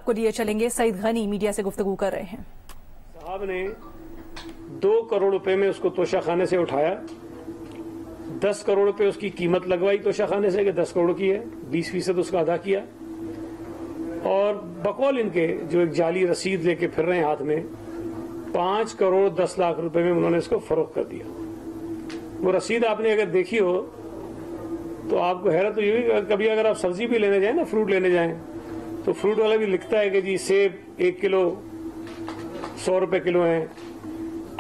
को लिए चलेंगे। सईद गनी मीडिया से गुफ्तगू कर रहे हैं। साहब ने 2 करोड़ रुपए में उसको तोशाखाने से उठाया, 10 करोड़ रुपए उसकी कीमत लगवाई तोशाखाने से कि 10 करोड़ की है, 20% उसका अदा किया और बकौल इनके जो एक जाली रसीद लेके फिर रहे हैं हाथ में, 5 करोड़ 10 लाख रुपए में उन्होंने इसको फरोख्त कर दिया। वो रसीद आपने अगर देखी हो तो आपको हैरत तो ये भी, कभी अगर आप सब्जी भी लेने जाए ना, फ्रूट लेने जाएं, तो फ्रूट वाला भी लिखता है कि जी सेब 1 किलो 100 रुपए किलो है,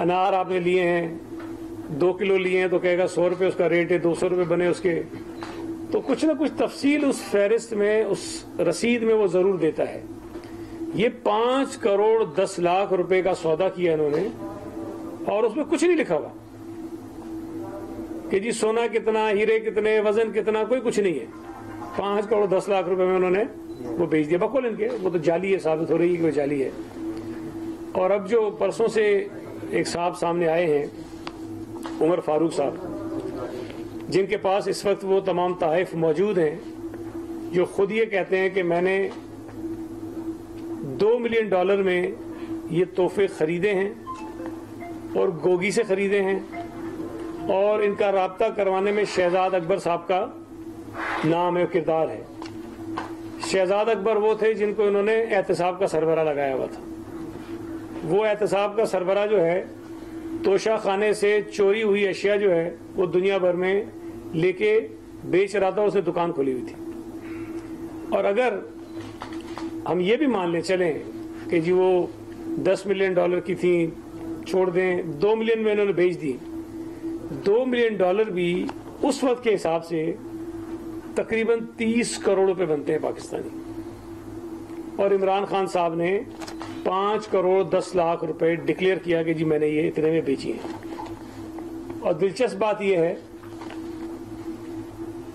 अनार आपने लिए हैं 2 किलो लिए हैं तो कहेगा 100 रुपए उसका रेट है, 200 रुपए बने उसके। तो कुछ ना कुछ तफसील उस फहरिस्त में, उस रसीद में वो जरूर देता है। ये 5 करोड़ 10 लाख रुपए का सौदा किया इन्होंने और उसमें कुछ नहीं लिखा हुआ कि जी सोना कितना, हीरे कितने, वजन कितना, कोई कुछ नहीं है। 5 करोड़ 10 लाख रुपए में उन्होंने वो बेच दिया बकौल इनके। वो तो जाली है, साबित हो रही है कि वो जाली है। और अब जो परसों से एक साहब सामने आए हैं, उमर फारूक साहब, जिनके पास इस वक्त वो तमाम तहफ़ मौजूद हैं, जो खुद ये कहते हैं कि मैंने $2 मिलियन में ये तोहफे खरीदे हैं और गोगी से खरीदे हैं और इनका राब्ता करवाने में शहजाद अकबर साहब का नाम है, किरदार है। शहजाद अकबर वो थे जिनको इन्होंने एहतसाब का सरबराह लगाया हुआ था। वो एहतसाब का सरबराह जो है, तोशा खाने से चोरी हुई अशिया जो है वो दुनिया भर में लेके बेच रहा था, उसने दुकान खोली हुई थी। और अगर हम ये भी मान ले चलें कि जी वो $10 मिलियन की थी, छोड़ दें 2 मिलियन में इन्होंने बेच दी, $2 मिलियन भी उस वक्त के हिसाब से तकरीबन 30 करोड़ रुपए बनते हैं पाकिस्तानी। और इमरान खान साहब ने 5 करोड़ 10 लाख रुपए डिक्लेयर किया कि जी मैंने ये इतने में बेची है। और दिलचस्प बात यह है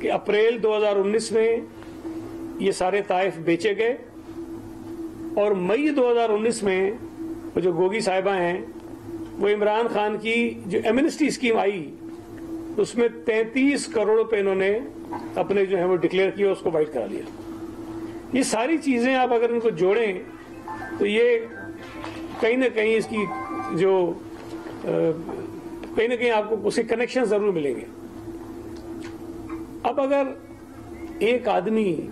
कि अप्रैल 2019 में ये सारे ताइफ बेचे गए और मई 2019 में वो जो गोगी साहिबा हैं, वो इमरान खान की जो एमनेस्टी स्कीम आई उसमें 33 करोड़ रुपए इन्होंने अपने जो है वो डिक्लेयर किया, उसको वाइट करा लिया। ये सारी चीजें आप अगर इनको जोड़ें तो ये कहीं ना कहीं इसकी जो कहीं ना कहीं आपको उसके कनेक्शन जरूर मिलेंगे। अब अगर एक आदमी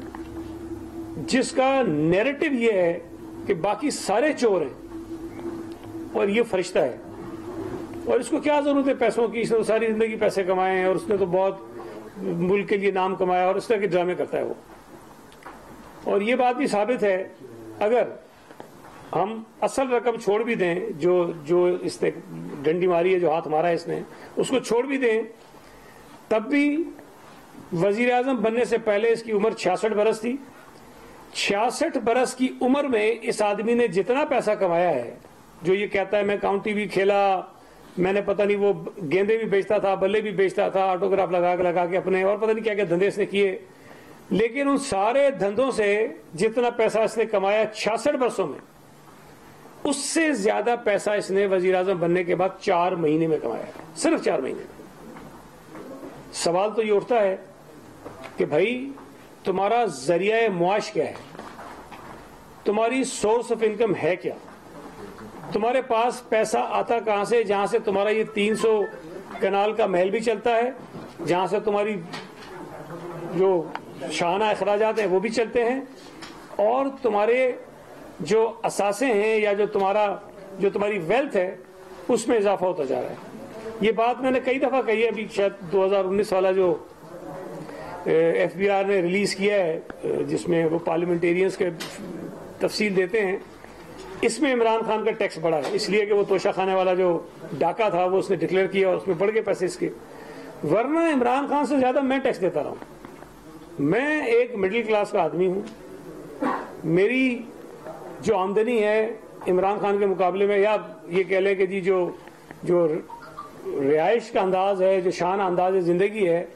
जिसका नैरेटिव ये है कि बाकी सारे चोर हैं और ये फरिश्ता है और इसको क्या जरूरत है पैसों की, इसने तो सारी जिंदगी पैसे कमाए हैं और उसने तो बहुत मुल्क के लिए नाम कमाया, और इस तरह के ड्रामे करता है वो। और ये बात भी साबित है, अगर हम असल रकम छोड़ भी दें, जो इसने डंडी मारी है, जो हाथ मारा है इसने, उसको छोड़ भी दें, तब भी वजीर आजम बनने से पहले इसकी उम्र 66 बरस थी। 66 बरस की उम्र में इस आदमी ने जितना पैसा कमाया है, जो ये कहता है मैं काउंटी भी खेला, मैंने पता नहीं वो गेंदे भी बेचता था, बल्ले भी बेचता था, ऑटोग्राफ लगा के अपने, और पता नहीं क्या क्या धंधे इसने किए, लेकिन उन सारे धंधों से जितना पैसा इसने कमाया 66 वर्षों में, उससे ज्यादा पैसा इसने वजीर आजम बनने के बाद 4 महीने में कमाया, सिर्फ 4 महीने में। सवाल तो ये उठता है कि भाई तुम्हारा जरिया मुआश क्या है, तुम्हारी सोर्स ऑफ इनकम है क्या, तुम्हारे पास पैसा आता कहां से, जहां से तुम्हारा ये 300 कनाल का महल भी चलता है, जहां से तुम्हारी जो शाहाना अखराजात हैं वो भी चलते हैं, और तुम्हारे जो असासे हैं या जो तुम्हारी वेल्थ है उसमें इजाफा होता जा रहा है। ये बात मैंने कई दफा कही है, अभी शायद 2019 वाला जो FBI ने रिलीज किया है जिसमें वो पार्लियामेंटेरियंस के तफसील देते हैं, इसमें इमरान खान का टैक्स बढ़ा है, इसलिए कि वो तोशा खाने वाला जो डाका था वो उसने डिक्लेयर किया और उसमें बढ़ गए पैसे इसके। वरना इमरान खान से ज्यादा मैं टैक्स देता रहा हूं। मैं एक मिडिल क्लास का आदमी हूं, मेरी जो आमदनी है इमरान खान के मुकाबले में, या ये कह लें कि जी जो रिहाइश का अंदाज है, जो शान अंदाज है जिंदगी है,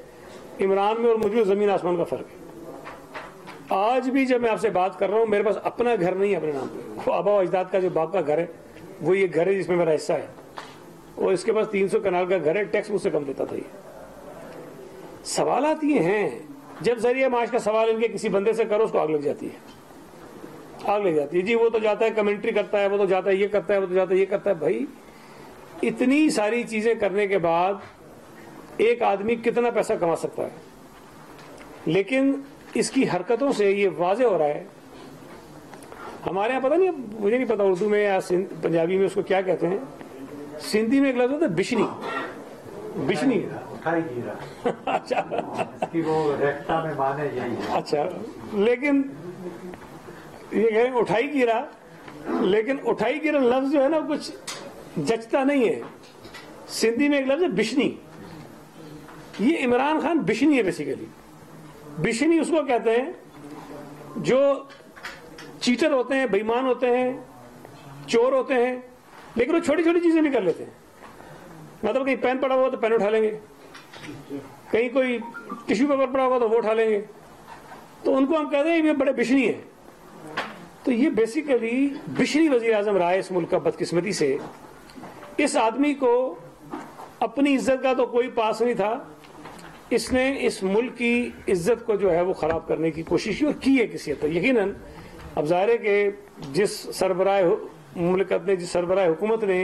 इमरान में और मुझे जमीन आसमान का फर्क है। आज भी जब मैं आपसे बात कर रहा हूं, मेरे पास अपना घर नहीं है अपने नाम पे, वो आबा अजदाद का जो बाप का घर है वो ये घर है जिसमें मेरा हिस्सा है, और इसके पास 300 कनाल का घर है, टैक्स मुझसे कम देता था। ये सवालात ये हैं, जब जरिए माश का सवाल इनके किसी बंदे से करो उसको आग लग जाती है। आग लग जाती है। जी वो तो जाता है कमेंट्री करता है, वो तो जाता है ये करता है, वो तो जाता है ये करता है। भाई इतनी सारी चीजें करने के बाद एक आदमी कितना पैसा कमा सकता है? लेकिन इसकी हरकतों से ये वाजे हो रहा है। हमारे यहाँ पता नहीं, मुझे नहीं पता उर्दू में या पंजाबी में उसको क्या कहते हैं, सिंधी में एक लफ्ज होता है बिशनी। बिशनी अच्छा कि वो रेख्ता में माने यही है। अच्छा, लेकिन ये कहें उठाई गिरा, लेकिन उठाई गिरा लफ्ज जो है ना कुछ जचता नहीं है। सिंधी में एक लफ्ज है बिशनी। ये इमरान खान बिशनी है बेसिकली। बिशनी उसको कहते हैं जो चीटर होते हैं, बेईमान होते हैं, चोर होते हैं, लेकिन वो छोटी छोटी चीजें भी कर लेते हैं। मतलब कहीं पेन पड़ा हुआ तो पेन उठा लेंगे, कहीं कोई टिश्यू पेपर पड़ा होगा तो वो उठा लेंगे, तो उनको हम कहते हैं ये बड़े बिशनी है। तो ये बेसिकली बिशनी वजीर आजम रहा है इस मुल्क का बदकिस्मती से। इस आदमी को अपनी इज्जत का तो कोई पास नहीं था, इसने इस मुल्क की इज्जत को जो है वो खराब करने की कोशिश की है किसी हद तक। यकीनन अब ज़ाहिर है कि जिस सरबराह मुल्कत ने, जिस सरबराह हुकूमत ने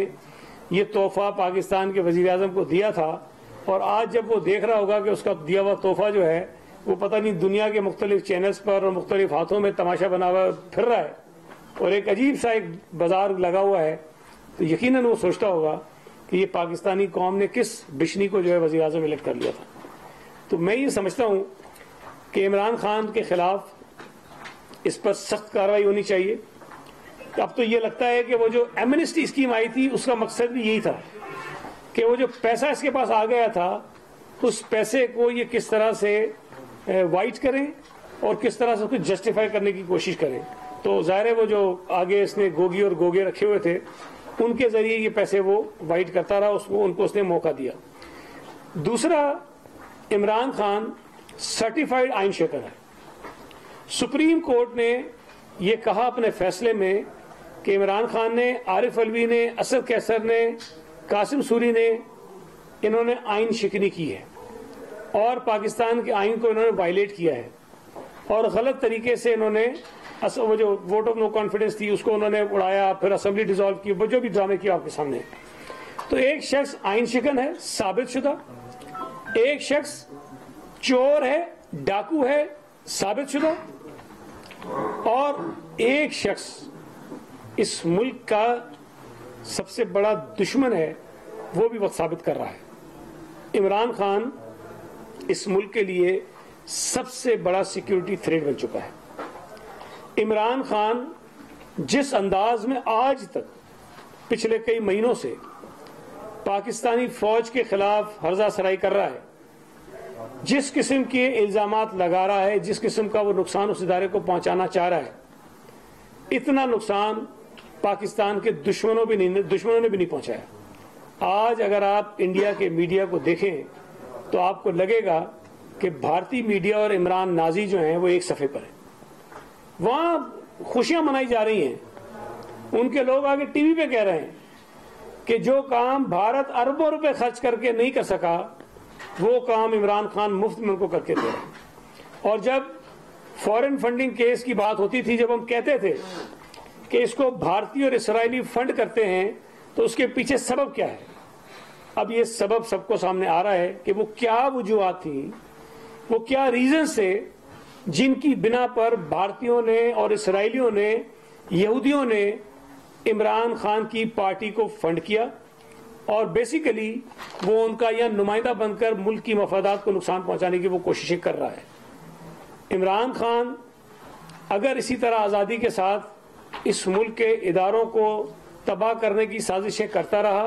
ये तोहफा पाकिस्तान के वजीर आजम को दिया था, और आज जब वो देख रहा होगा कि उसका दिया हुआ तोहफा जो है वो पता नहीं दुनिया के मुख्तलिफ चैनल्स पर और मुख्तलिफ हाथों में तमाशा बना हुआ फिर रहा है और एक अजीब सा एक बाजार लगा हुआ है, तो यकीनन वो सोचता होगा कि ये पाकिस्तानी कौम ने किस बिशनी को जो है वजीर आजम इलेक्ट कर लिया था। तो मैं ये समझता हूं कि इमरान खान के खिलाफ इस पर सख्त कार्रवाई होनी चाहिए। अब तो ये लगता है कि वो जो एमनेस्टी स्कीम आई थी उसका मकसद भी यही था कि वो जो पैसा इसके पास आ गया था उस पैसे को ये किस तरह से वाइट करें और किस तरह से उसको जस्टिफाई करने की कोशिश करें। तो जाहिर है वो जो आगे इसने गोगी और गोगे रखे हुए थे उनके जरिए ये पैसे वो वाइट करता रहा, उसको उनको उसने मौका दिया। दूसरा, इमरान खान सर्टिफाइड आइन शेकर है। सुप्रीम कोर्ट ने ये कहा अपने फैसले में कि इमरान खान ने, आरिफ अलवी ने, असद कैसर ने, कासिम सूरी ने, इन्होंने आइन शिकनी की है और पाकिस्तान के आइन को इन्होंने वायलेट किया है और गलत तरीके से इन्होंने वो जो वोट ऑफ नो कॉन्फिडेंस थी उसको उन्होंने उड़ाया, फिर असेंबली डिसॉल्व की, जो भी ड्रामे किया आपके सामने। तो एक शख्स आइन शिकन है साबित शुदा, एक शख्स चोर है, डाकू है साबित शुदा, और एक शख्स इस मुल्क का सबसे बड़ा दुश्मन है, वो भी वक्त साबित कर रहा है। इमरान खान इस मुल्क के लिए सबसे बड़ा सिक्योरिटी थ्रेट बन चुका है। इमरान खान जिस अंदाज में आज तक पिछले कई महीनों से पाकिस्तानी फौज के खिलाफ हर्जा सराई कर रहा है, जिस किस्म के इल्जामात लगा रहा है, जिस किस्म का वो नुकसान उस इदारे को पहुंचाना चाह रहा है, इतना नुकसान पाकिस्तान के दुश्मनों ने भी नहीं पहुंचाया। आज अगर आप इंडिया के मीडिया को देखें तो आपको लगेगा कि भारतीय मीडिया और इमरान नाजी जो हैं वो एक सफ़े पर है। वहां खुशियां मनाई जा रही हैं, उनके लोग आगे टीवी पे कह रहे हैं कि जो काम भारत अरबों रुपए खर्च करके नहीं कर सका वो काम इमरान खान मुफ्त में उनको करके दे रहे हैं। और जब फॉरेन फंडिंग केस की बात होती थी, जब हम कहते थे कि इसको भारतीय और इसराइली फंड करते हैं तो उसके पीछे सबब क्या है, अब ये सबब सबको सामने आ रहा है कि वो क्या वजूहात थी, वो क्या रीजन से जिनकी बिना पर भारतीयों ने और इसराइलियों ने, यहूदियों ने इमरान खान की पार्टी को फंड किया और बेसिकली वो उनका यह नुमाइंदा बनकर मुल्क की मफादात को नुकसान पहुंचाने की वो कोशिशें कर रहा है। इमरान खान अगर इसी तरह आज़ादी के साथ इस मुल्क के इदारों को तबाह करने की साजिशें करता रहा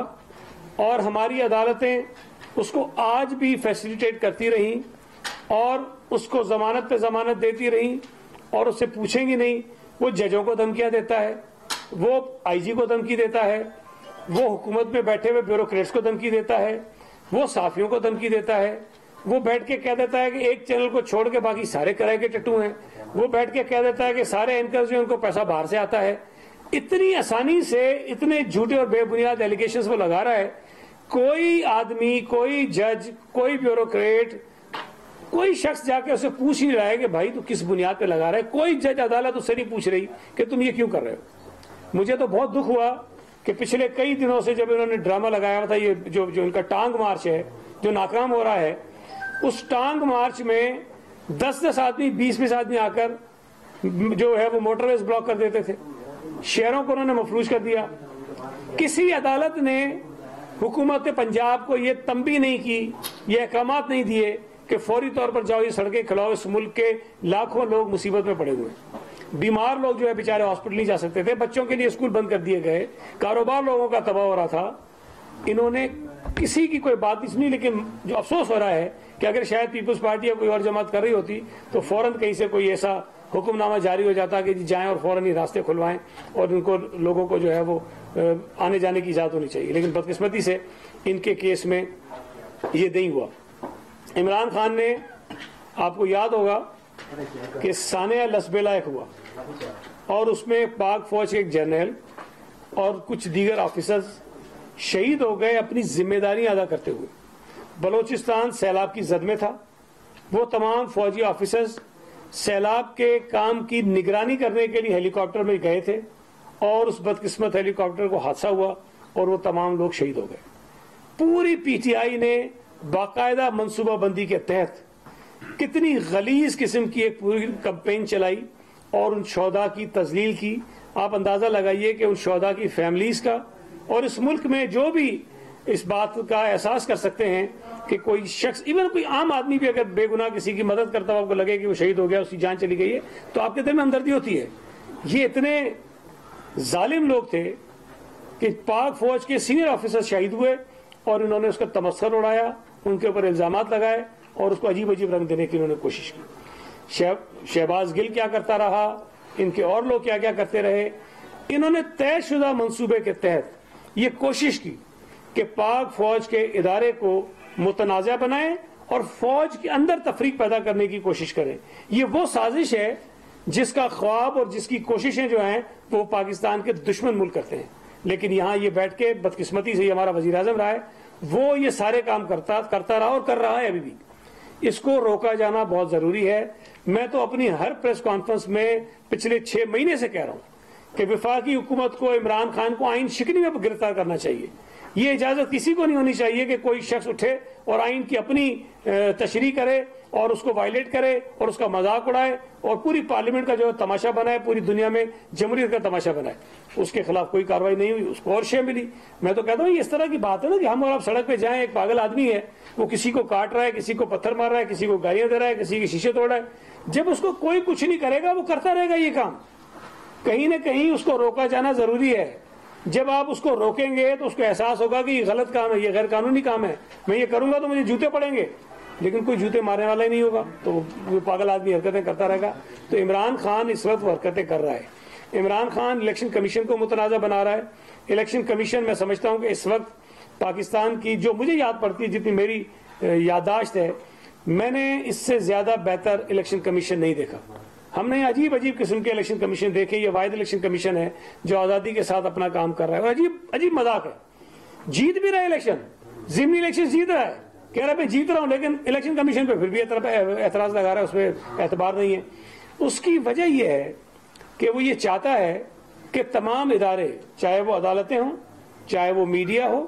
और हमारी अदालतें उसको आज भी फैसिलिटेट करती रहीं और उसको जमानत पे जमानत देती रहीं और उससे पूछेंगी नहीं, वो जजों को धमकियां देता है, वो आईजी को धमकी देता है, वो हुकूमत में बैठे हुए ब्यूरोक्रेट्स को धमकी देता है, वो साफियों को धमकी देता है, वो बैठ के कह देता है कि एक चैनल को छोड़ के बाकी सारे किराए के टट्टू हैं, वो बैठ के कह देता है कि सारे एंकर्स जो उनको पैसा बाहर से आता है। इतनी आसानी से इतने झूठे और बेबुनियाद एलिगेशंस वो लगा रहा है। कोई आदमी, कोई जज, कोई ब्यूरोक्रेट کوئی شخص جا کے اسے پوچھ نہیں رہا ہے کہ بھائی تو کس بنیاد پہ لگا رہا ہے. کوئی جج عدالت اس سے نہیں پوچھ رہی کہ تم یہ کیوں کر رہے ہو. مجھے تو بہت دکھ ہوا کہ پچھلے کئی دنوں سے جب انہوں نے ڈرامہ لگایا تھا, یہ جو ان کا ٹانگ مارچ ہے جو ناکام ہو رہا ہے, اس ٹانگ مارچ میں 10-10 آدمی 20-20 آدمی آ کر جو ہے وہ موٹر ویز بلاک کر دیتے تھے, شہروں کو انہوں نے مفلوج کر دیا. کسی عدالت نے حکومت پنجاب کو یہ تنبیہ نہیں کی, یہ احکامات نہیں دیے کہ فوری طور پر جاؤ یہ سڑکیں کھلاؤ. اس ملک کے لاکھوں لوگ مصیبت میں پڑے ہوئے, بیمار لوگ جو ہے بیچارے ہاسپٹل نہیں جا سکتے تھے, بچوں کے لیے اسکول بند کر دیے گئے, کاروبار لوگوں کا تباہ ہو رہا تھا. انہوں نے کسی کی کوئی بات نہیں سنی. لیکن جو افسوس ہو رہا ہے کہ اگر شاید پیپلز پارٹی یا کوئی اور جماعت کر رہی ہوتی تو فوراً کہیں سے کوئی ایسا حکم نامہ جاری ہو جاتا کہ جائیں اور فوراً ہی راستے کھلوائیں اور ان کو لوگوں کو جو ہے وہ آنے جانے کی اجازت ہونی چاہیے. لیکن بدقسمتی سے ان کے کیس میں یہ نہیں ہوا. عمران خان نے, آپ کو یاد ہوگا کہ سانحہ لسبیلا ایک ہوا اور اس میں پاک فوج کے ایک جنرل اور کچھ دیگر آفیسرز شہید ہو گئے اپنی ذمہ داریاں ادا کرتے ہوئے. بلوچستان سیلاب کی زد میں تھا. وہ تمام فوجی آفیسرز سیلاب کے کام کی نگرانی کرنے کے لیے ہیلی کاپٹر میں گئے تھے اور اس بدقسمت ہیلی کاپٹر کو حادثہ ہوا اور وہ تمام لوگ شہید ہو گئے. پوری پی ٹی آئی نے باقاعدہ منصوبہ بندی کے تحت کتنی غلیظ قسم کی ایک پوری کمپین چلائی اور ان شہداء کی تذلیل کی. آپ اندازہ لگائیے کہ ان شہداء کی فیملیز کا, اور اس ملک میں جو بھی اس بات کا احساس کر سکتے ہیں کہ کوئی شخص, ایون کوئی عام آدمی بھی اگر بے گناہ کسی کی مدد کرتا ہو, آپ کو لگے کہ وہ شہید ہو گیا, اس کی جان چلی گئی ہے, تو آپ کے دل میں ہمدردی ہوتی ہے. یہ اتنے ظالم لوگ تھے کہ پاک فوج کے سینئر آفیسر شہید ہوئے اور انہوں نے اس کا تمسخر اڑایا, ان کے اوپر الزامات لگائے اور اس کو عجیب عجیب رنگ دینے کی انہوں نے کوشش کی. شہباز گل کیا کرتا رہا, ان کے اور لوگ کیا کیا کرتے رہے. انہوں نے طے شدہ منصوبے کے تحت یہ کوشش کی کہ پاک فوج کے ادارے کو متنازع بنائیں اور فوج کے اندر تفریق پیدا کرنے کی کوشش کریں. یہ وہ سازش ہے جس کا خواب اور جس کی کوششیں جو ہیں وہ پاکستان کے دشمن ملک کرتے ہیں. لیکن یہاں یہ بیٹھ کے بدقسمتی سے ہمارا وزیر اعظم رہا ہے, وہ یہ سارے کام کرتا رہا اور کر رہا ہے ابھی بھی. اس کو روکا جانا بہت ضروری ہے. میں تو اپنی ہر پریس کانفرنس میں پچھلے 6 مہینے سے کہہ رہا ہوں کہ وفاقی حکومت کو عمران خان کو آئین شکنی میں گرفتار کرنا چاہیے. یہ اجازت کسی کو نہیں ہونی چاہیے کہ کوئی شخص اٹھے اور آئین کی اپنی تشریح کرے اور اس کو وائلیٹ کرے اور اس کا مذاق اڑائے اور پوری پارلیمنٹ کا جو تماشا بنائے, پوری دنیا میں جمہوریت کا تماشا بنائے. اس کے خلاف کوئی کاروائی نہیں ہوئی, اس کو اور شے ملی. میں تو کہتا ہوں یہ اس طرح کی بات ہے نا کہ ہم اور آپ سڑک پہ جائیں, ایک پاگل آدمی ہے وہ کسی کو کاٹ رہا ہے, کسی کو پتھر مار رہا ہے, کسی کو گالیاں دے رہا ہے, کسی کے شیشے توڑ رہا ہے. جب اس کو کوئی کچھ نہیں کرے گا وہ کرتا رہے گا یہ کام. کہیں نہ کہیں اس کو روکا جانا ضروری ہے. جب آپ اس کو روکیں گے تو اس کو احساس ہوگا کہ یہ غلط کام ہے, یہ غیر قانونی کام ہے, میں یہ کروں گا تو مجھے جوتے پڑیں گے. لیکن کوئی جوتے مارنے والا ہی نہیں ہوگا تو وہ پاگل آدمی حرکتیں کرتا رہے گا. تو عمران خان اس وقت وہ حرکتیں کر رہا ہے. عمران خان الیکشن کمیشن کو متنازع بنا رہا ہے. الیکشن کمیشن میں سمجھتا ہوں کہ اس وقت پاکستان کی جو مجھے یاد پڑتی ہے, جتنی میری یادداشت ہے, میں نے اس سے زیادہ بہتر الیکشن کمیشن نہیں دیکھا. ہم نے عجیب عجیب قسم کے الیکشن کمیشن دیکھے. یہ واحد الیکشن کمیشن ہے جو آزادی کے ساتھ اپنا کام کر رہا ہے. اور عجیب مذاق ہے, جیت بھی رہا ہے الیکشن, ضمنی الیکشن جیت رہا ہے, کہہ رہا ہے میں جیت رہا ہوں, لیکن الیکشن کمیشن پہ پھر بھی اعتراض لگا رہا ہے, اس پہ اعتبار نہیں ہے. اس کی وجہ یہ ہے کہ وہ یہ چاہتا ہے کہ تمام ادارے, چاہے وہ عدالتیں ہوں, چاہے وہ میڈیا ہو,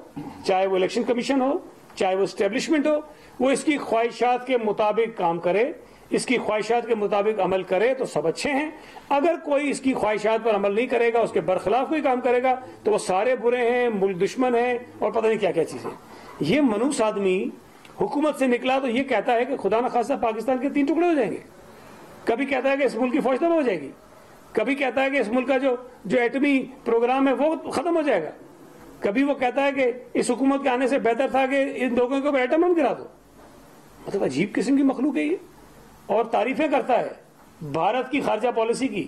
چاہے وہ الیکشن کمیشن ہو, چاہے وہ اسٹیبلشمنٹ ہو, وہ اس کی خواہشات کے مطابق کام کرے, اس کی خواہشات کے مطابق عمل کرے تو سب اچھے ہیں. اگر کوئی اس کی خواہشات پر عمل نہیں کرے گا, اس کے برخلاف کوئی کام کرے گا, تو وہ سارے برے ہیں, ملک دشمن ہیں اور پتہ نہیں کیا کیا چیزیں. یہ منوس آدمی حکومت سے نکلا تو یہ کہتا ہے کہ خدا نخواستہ پاکستان کے 3 ٹکڑے ہو جائیں گے. کبھی کہتا ہے کہ اس ملک کی فوج تباہ ہو جائے گی, کبھی کہتا ہے کہ اس ملک کا جو ایٹمی پروگرام ہے وہ ختم ہو جائے گا, کبھی وہ کہتا ہے کہ اس حکومت کے آنے سے بہتر تھا کہ ان لوگوں کو ایٹم بم گرا دو. مطلب عجیب قسم کی مخلوق ہے یہ. اور تعریفیں کرتا ہے بھارت کی خارجہ پالیسی کی,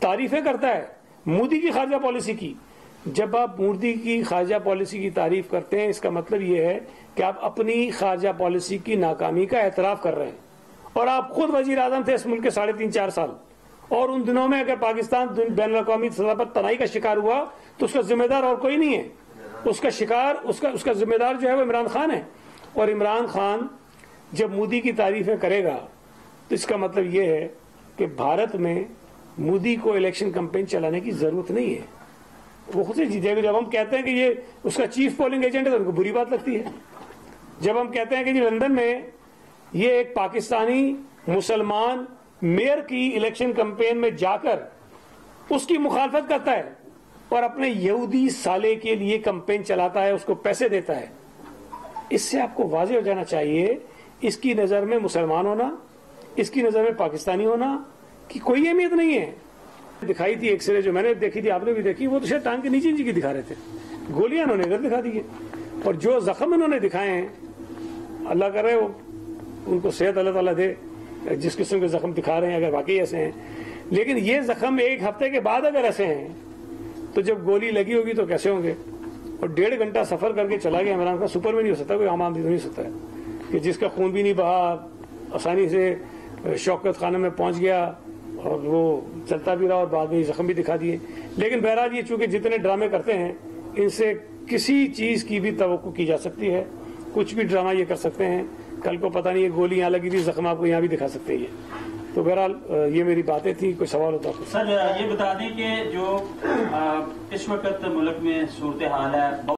تعریفیں کرتا ہے مودی کی خارجہ پالیسی کی. جب آپ مودی کی خارجہ پالیسی کی تعریف کرتے ہیں, اس کا مطلب یہ ہے کہ آپ اپنی خارجہ پالیسی کی ناکامی کا اعتراف کر رہے ہیں. اور آپ خود وزیر اعظم تھے اس ملک کے 3.5-4 سال, اور ان دنوں میں اگر پاکستان بین الاقوامی سطح پر تنائی کا شکار ہوا تو اس کا ذمہ دار اور کوئی نہیں ہے. اس کا ذمہ دار جو ہے وہ عمران خان ہے. اور عمران خان जब मोदी की तारीफें करेगा तो इसका मतलब ये है कि भारत में मोदी को इलेक्शन कैंपेन चलाने की जरूरत नहीं है, वो खुद से जीतेगा। जब हम कहते हैं कि ये उसका चीफ पोलिंग एजेंट है तो उनको बुरी बात लगती है। जब हम कहते हैं कि लंदन में ये एक पाकिस्तानी मुसलमान मेयर की इलेक्शन कैंपेन में जाकर उसकी मुखालफत करता है और अपने यहूदी साले के लिए कैंपेन चलाता है, उसको पैसे देता है, इससे आपको वाज़ेह हो जाना चाहिए इसकी नजर में मुसलमान होना, इसकी नजर में पाकिस्तानी होना की कोई अहमियत नहीं है। दिखाई थी एक्सरे जो मैंने देखी थी, आपने भी देखी, वो तो शायद टांग के नीचे की दिखा रहे थे, गोलियां उन्होंने इधर दिखा दी है। और जो जख्म उन्होंने दिखाए हैं, अल्लाह करे वो उनको सेहत अल्लाह ताला दे, जिस किस्म के जख्म दिखा रहे हैं अगर वाकई ऐसे हैं। लेकिन ये जख्म एक हफ्ते के बाद अगर ऐसे हैं तो जब गोली लगी होगी तो कैसे होंगे। और 1.5 घंटा सफर करके चला गया इमरान खान, सुपर में नहीं हो सकता, कोई आम आदमी तो नहीं हो सकता है कि जिसका खून भी नहीं बहा, आसानी से शौकत खाने में पहुंच गया और वो चलता भी रहा और बाद में जख्म भी दिखा दिए। लेकिन बहरहाल ये चूंकि जितने ड्रामे करते हैं इनसे किसी चीज की भी तवक्को की जा सकती है, कुछ भी ड्रामा ये कर सकते हैं। कल को पता नहीं ये गोली यहाँ लगी थी, जख्म आपको यहाँ भी दिखा सकते हैं। तो बहरहाल ये मेरी बातें थी, कोई सवाल होता है सर ये बता दें कि जो इस वक्त मुल्क में सूरत हाल है